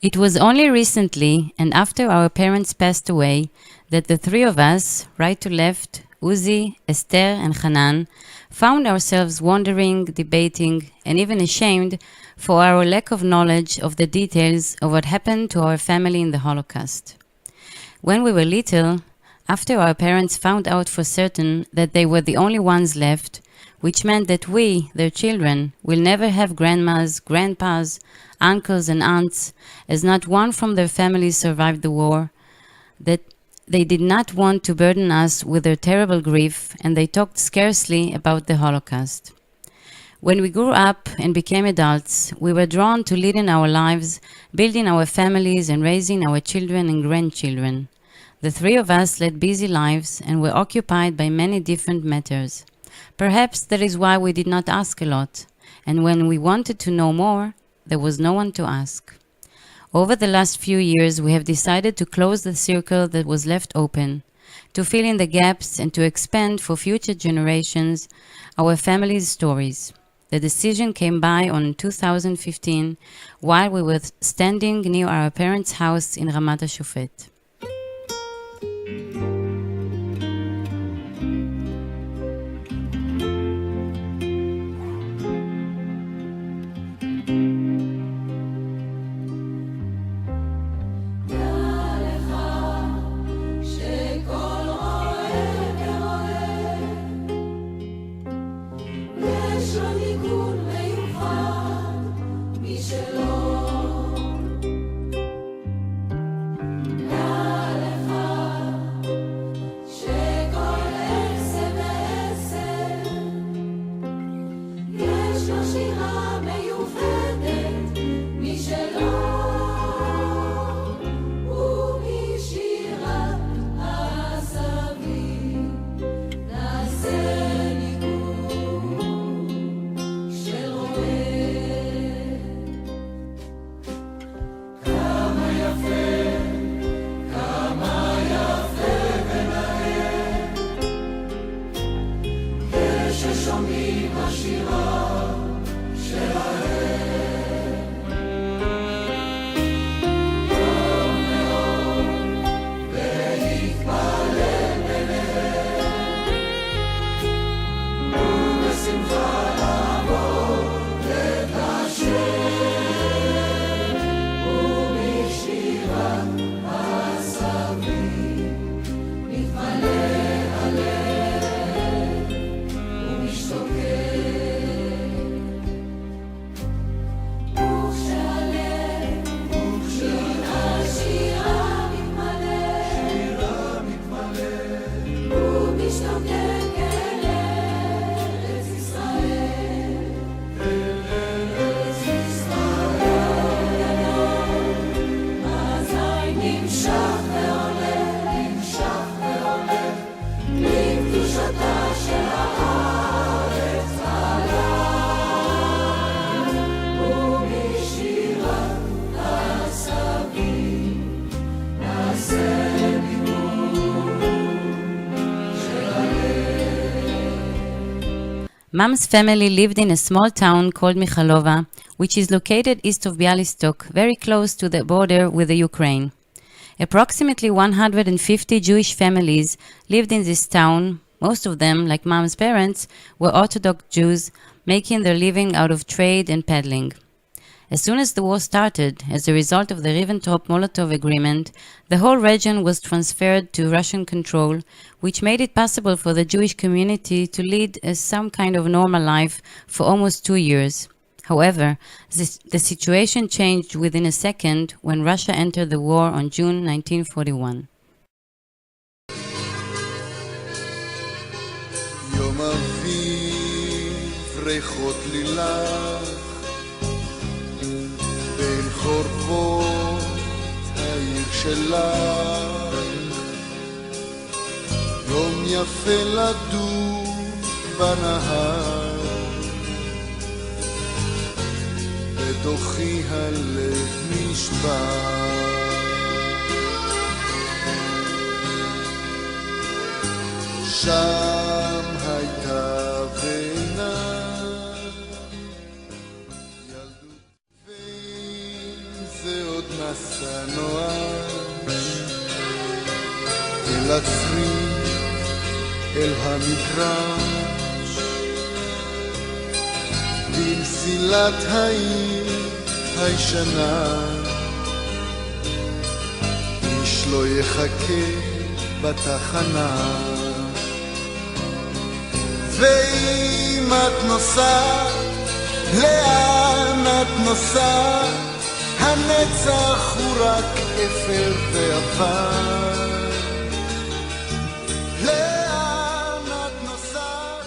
It was only recently, and after our parents passed away, that the three of us, right to left, Uzi, Esther, and Hanan, found ourselves wondering, debating, and even ashamed for our lack of knowledge of the details of what happened to our family in the Holocaust. When we were little, after our parents found out for certain that they were the only ones left, which meant that we, their children, will never have grandmas, grandpas, uncles and aunts, as not one from their families survived the war, that they did not want to burden us with their terrible grief, and they talked scarcely about the Holocaust. When we grew up and became adults, we were drawn to leading our lives, building our families and raising our children and grandchildren. The three of us led busy lives and were occupied by many different matters. Perhaps that is why we did not ask a lot, and when we wanted to know more, there was no one to ask. Over the last few years, we have decided to close the circle that was left open, to fill in the gaps and to expand for future generations our family's stories. The decision came by on 2015 while we were standing near our parents' house in Ramat HaShofet. Mom's family lived in a small town called Mikhalova, which is located east of Bialystok, very close to the border with the Ukraine. Approximately 150 Jewish families lived in this town. Most of them, like Mom's parents, were Orthodox Jews, making their living out of trade and peddling. As soon as the war started, as a result of the Ribbentrop-Molotov agreement, the whole region was transferred to Russian control, which made it possible for the Jewish community to lead some kind of normal life for almost 2 years. However, the situation changed within a second when Russia entered the war on June 1941. יום אביב ריחות לילך בין חורבות העיר שלך יום יפה לדוף בנהר בתוכי הלב נשבר שם הייתה בינה ילדות וזה עוד הצריף אל המגרש במסילת העיר הישנה איש לא יחכה בתחנה ואם את נוסעת לאן את נוסעת הנצח הוא רק אפר ועבר לאן את נוסעת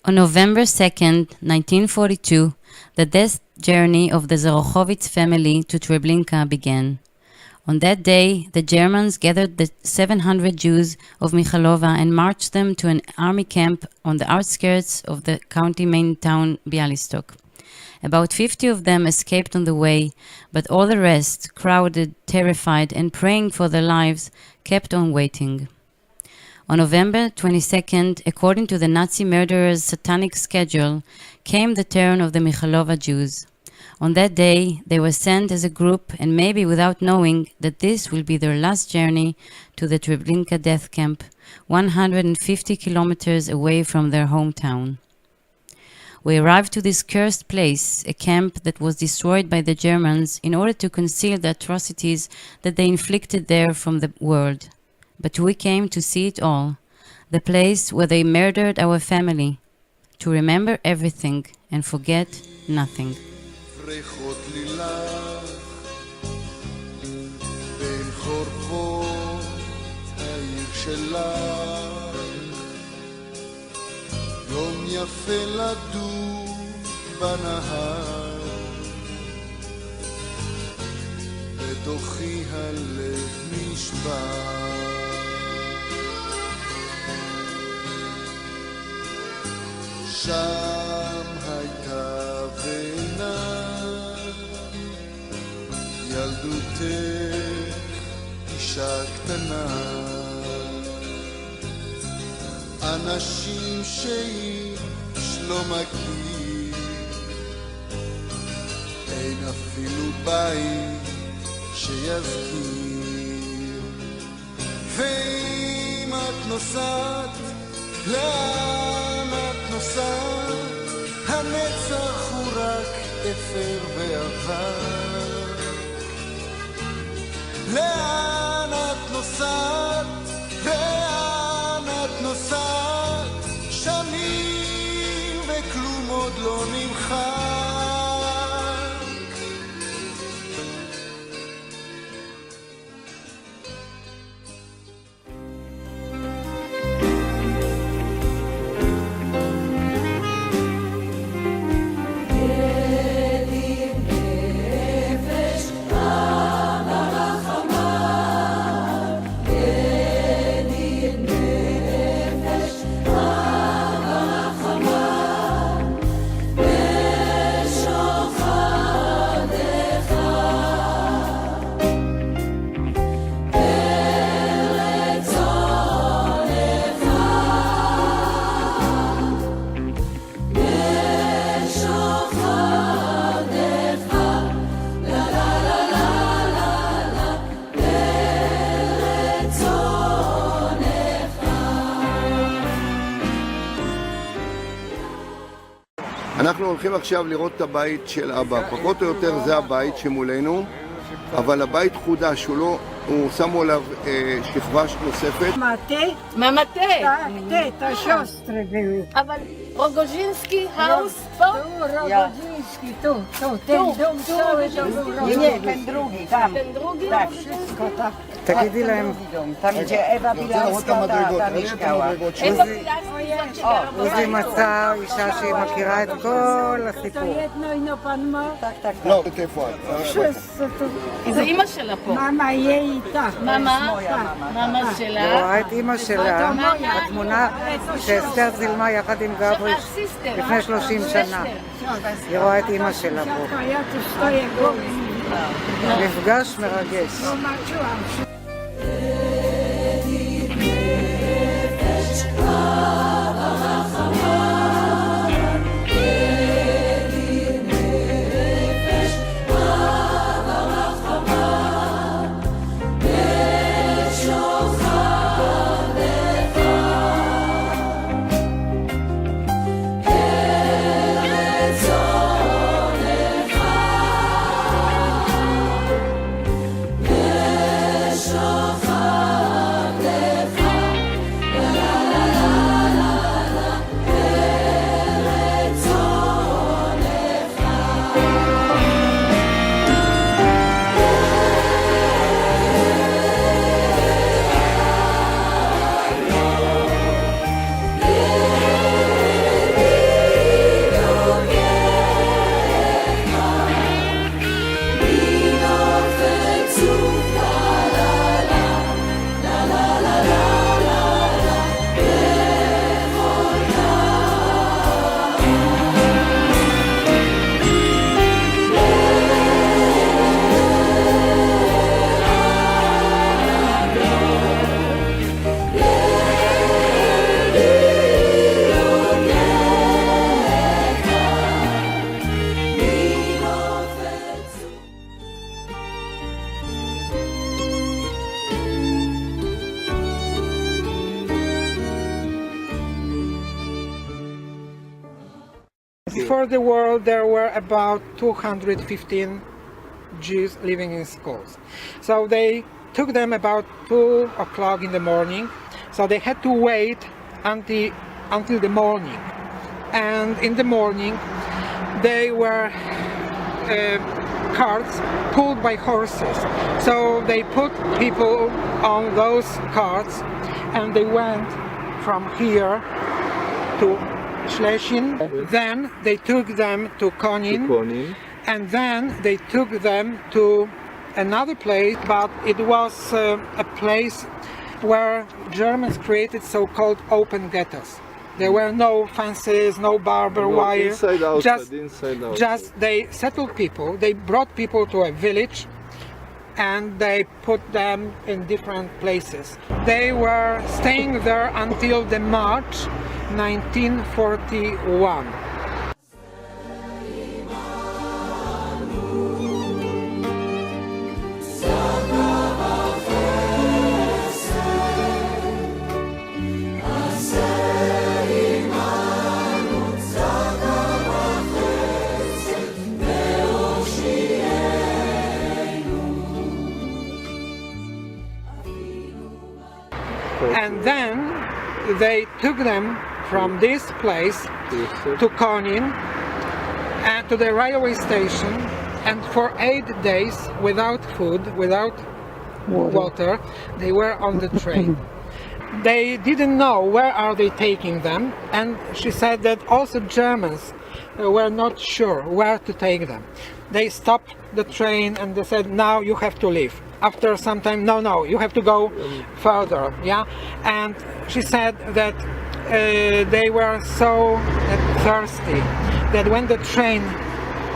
On November 2nd, 1942, the death journey of the Zorochowicz family to Treblinka began. On that day, the Germans gathered the 700 Jews of Michalova and marched them to an army camp on the outskirts of the county main town Bialystok. About 50 of them escaped on the way, but all the rest, crowded, terrified, and praying for their lives, kept on waiting. On November 22nd, according to the Nazi murderers' satanic schedule, came the turn of the Michalova Jews. On that day, they were sent as a group, and maybe without knowing that this will be their last journey to the Treblinka death camp, 150 kilometers away from their hometown. We arrived to this cursed place, a camp that was destroyed by the Germans in order to conceal the atrocities that they inflicted there from the world. But we came to see it all, the place where they murdered our family, to remember everything and forget nothing. פרחות לילך בין חורבות העיר שלך יום יפה לדור בנהר בתוכי הלב נשבר שם הייתה בינה ילדותך אישה קטנה אנשים שאיש לא מכיר אין אפילו בית שיזכיר ואם את נוסעת לאן את נוסעת הנצח הוא רק אפר ועבר לאן את נוסעת לאן את נוסעת שנים וכלום עוד לא נמחק אנחנו הולכים עכשיו לראות את הבית של אבא, פחות או יותר זה הבית שמולנו, אבל הבית חודש, הוא שמו עליו שכבה נוספת. מה מטה? Te siostry były. אבל רוגוז'ינסקי האוס פה? Rogozinski, tu, ten dom cały to był Nie, ten drugi, tam. ten drugi Tak, רוגוז'ינסקי? wszystko tak. תגידי להם, tam gdzie Ewa Bilarska ta mieszkała. איפה פילסקי? עוזי מצא אישה שהיא מכירה את כל To הסיפור. jedno ino pan ma, לא, איפה את? wszyscy tu. זה אימא שלה פה. Mama jej i ta. מאמה? מאמה היא שלה? רואה את אימא שלה בתמונה שאסתר צילמה יחד עם גברי לפני 30 שנה. היא רואה את אימא שלה פה. To ja tu stoję głowy. מפגש מרגש. Zobaczyłam się. Jozepow For the world, there were about 215 Jews living in schools. So they took them about 2 o'clock in the morning. So they had to wait until the morning. And in the morning, they were carts pulled by horses. So they put people on those carts and they went from here to Schlesien. Then they took them to Konin. And then they took them to another place, but it was a place where Germans created so-called open ghettos. There were no fences, no barbed wire. Inside, outside, just they settled people. They brought people to a village and they put them in different places. They were staying there until the March 1941. And then they took them from this place to Konin and to the railway station, and for 8 days without food, without water, they were on the train. They didn't know where are they taking them, and she said that also Germans were not sure where to take them. They stopped the train and they said, now you have to leave. After some time, no, you have to go further, yeah? And she said that they were so thirsty that when the train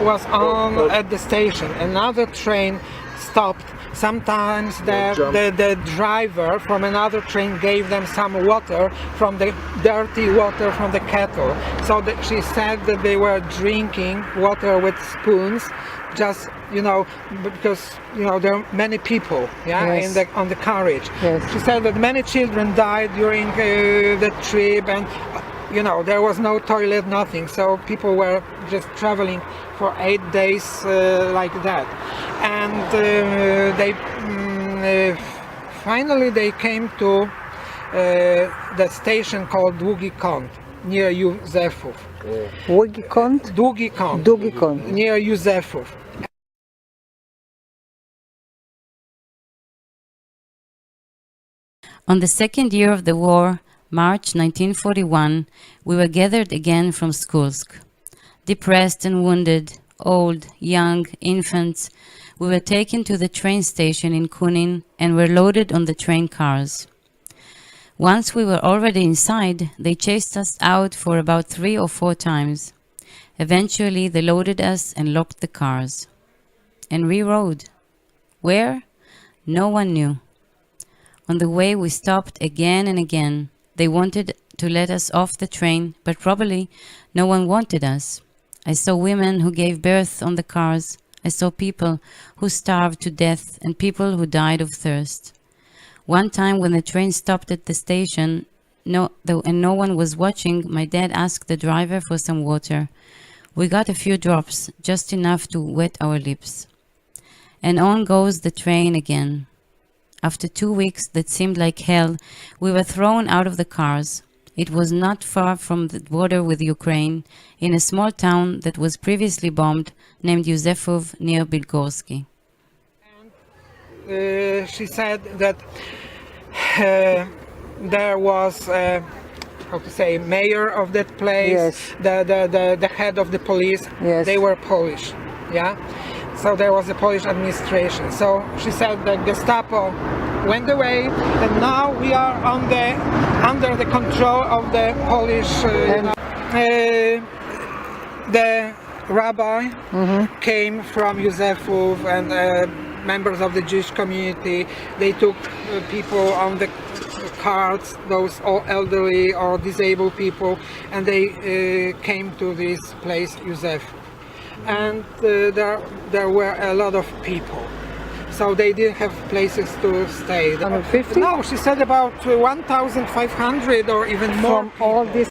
was on at the station, another train stopped. Sometimes the driver from another train gave them some water from the dirty water from the kettle. So that she said that they were drinking water with spoons, just, you know, because, you know, there are many people, yeah, Yes. on the carriage. Yes. She said that many children died during the trip, and, you know, there was no toilet, nothing. So people were just traveling for 8 days like that. And finally they came to the station called Długi Kąt, near Józefów. Długi Kąt? Długi Kąt. Długi Kąt. Near Józefów. On the second year of the war, March 1941, we were gathered again from Skulsk. Depressed and wounded, old, young, infants, we were taken to the train station in Kunin and were loaded on the train cars. Once we were already inside, they chased us out for about 3 or 4 times. Eventually, they loaded us and locked the cars. And we rode. Where? No one knew. On the way, we stopped again and again. They wanted to let us off the train, but probably no one wanted us. I saw women who gave birth on the cars. I saw people who starved to death and people who died of thirst. One time when the train stopped at the station and no one was watching, my dad asked the driver for some water. We got a few drops, just enough to wet our lips. And on goes the train again. After 2 weeks that seemed like hell, we were thrown out of the cars. It was not far from the border with Ukraine, in a small town that was previously bombed, named Jozepow near Bilgorajski. She said that there was, how to say, mayor of that place, Yes. the head of the police. Yes. They were Polish, yeah. So there was a Polish administration. So she said the Gestapo went away, and now we are under the control of the Polish. The rabbi came from Józepow, and members of the Jewish community. They took people on the carts, those all elderly or disabled people, and they came to this place, Józepow. And there were a lot of people, so they didn't have places to stay. 150? No, she said about 1,500 or even more. From all this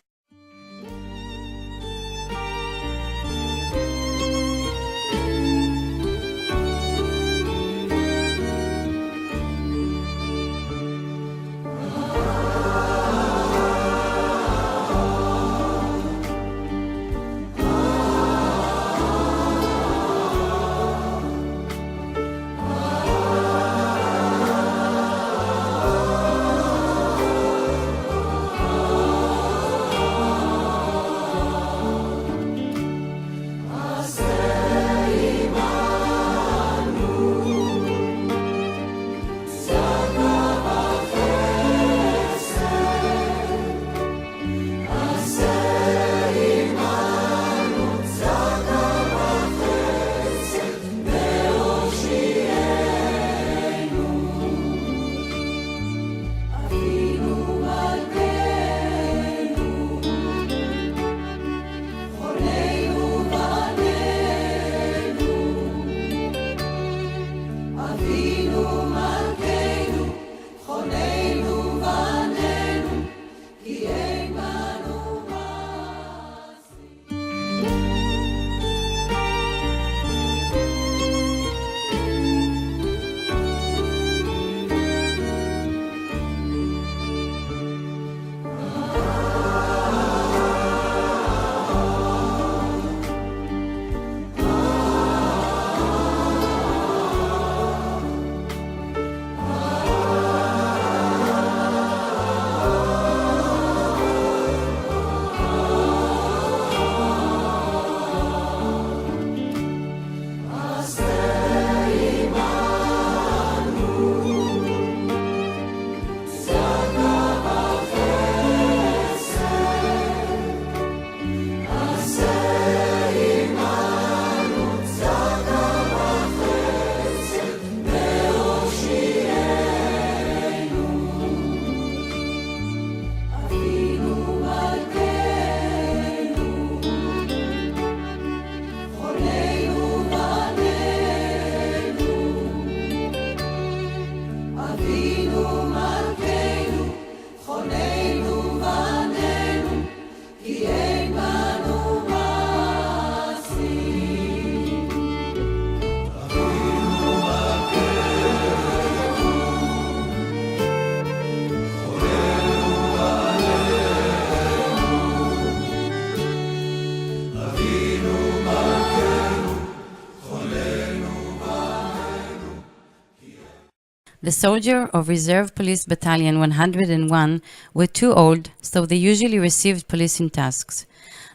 The soldiers of Reserve Police Battalion 101 were too old, so they usually received policing tasks.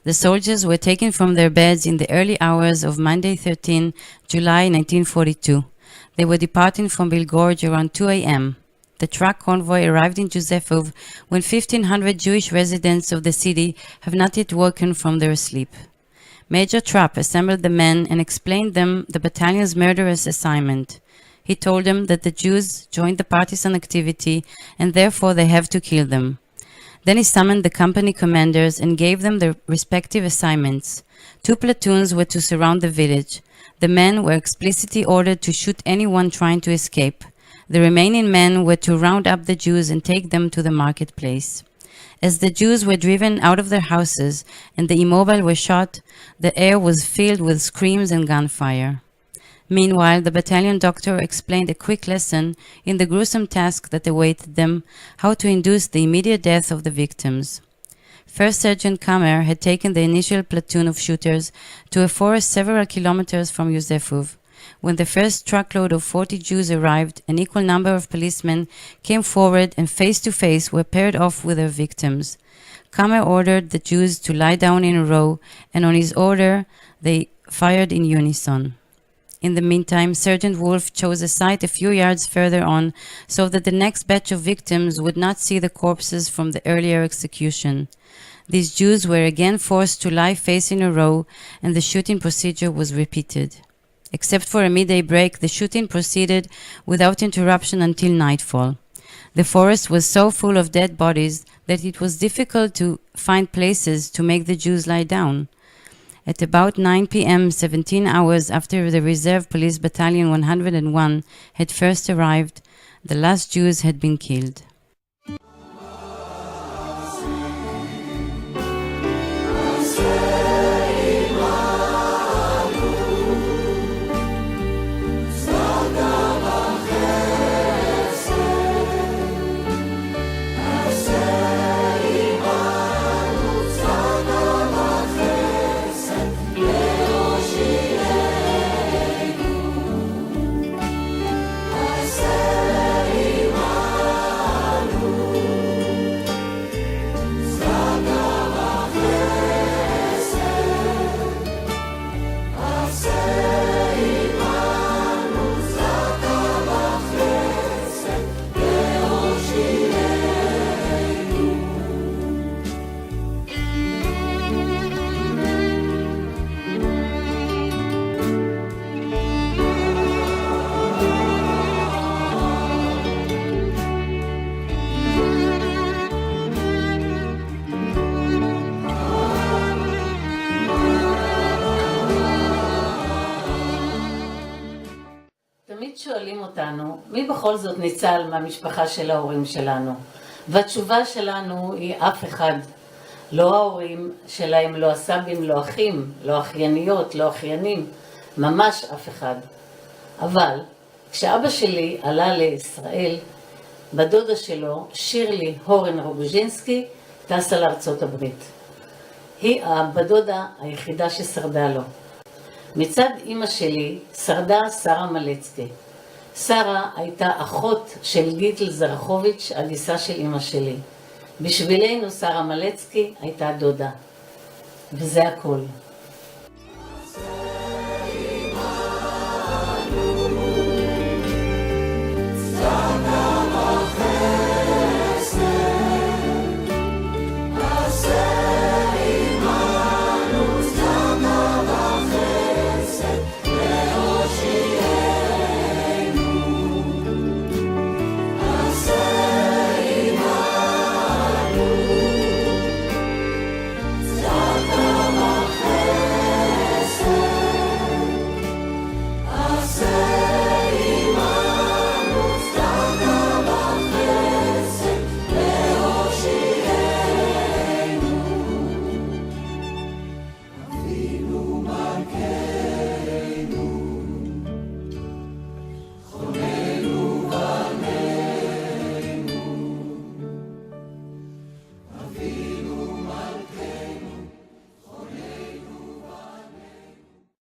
The soldiers were taken from their beds in the early hours of Monday 13 July 1942. They were departing from Bilgoraj around 2 a.m. The truck convoy arrived in Jozepow when 1,500 Jewish residents of the city have not yet woken from their sleep. Major Trapp assembled the men and explained them the battalion's murderous assignment. He told them that the Jews joined the partisan activity and therefore they have to kill them. Then he summoned the company commanders and gave them their respective assignments. 2 platoons were to surround the village. The men were explicitly ordered to shoot anyone trying to escape. The remaining men were to round up the Jews and take them to the marketplace. As the Jews were driven out of their houses and the immobile were shot, the air was filled with screams and gunfire. Meanwhile, the battalion doctor explained a quick lesson in the gruesome task that awaited them, how to induce the immediate death of the victims. First Sergeant Kamer had taken the initial platoon of shooters to a forest several kilometers from Jozepow. When the first truckload of 40 Jews arrived, an equal number of policemen came forward and face to face were paired off with their victims. Kamer ordered the Jews to lie down in a row, and on his order, they fired in unison. In the meantime, Sergeant Wolf chose a site a few yards further on so that the next batch of victims would not see the corpses from the earlier execution. These Jews were again forced to lie facing a row, and the shooting procedure was repeated. Except for a midday break, the shooting proceeded without interruption until nightfall. The forest was so full of dead bodies that it was difficult to find places to make the Jews lie down. At about 9 p.m., 17 hours after the Reserve Police Battalion 101 had first arrived, the last Jews had been killed. תמיד שואלים אותנו, מי בכל זאת ניצל מהמשפחה של ההורים שלנו? והתשובה שלנו היא אף אחד. לא ההורים שלהם, לא הסבים, לא אחים, לא אחייניות, לא אחיינים, ממש אף אחד. אבל כשאבא שלי עלה לישראל, בדודה שלו, שירלי הורן רוגוז'ינסקי, טסה לארצות הברית. היא הבדודה היחידה ששרדה לו. מצד אמא שלי שרדה שרה מלצקי. שרה הייתה אחות של גיטל זרחוביץ', הגיסה של אמא שלי. בשבילנו שרה מלצקי הייתה דודה. וזה הכל.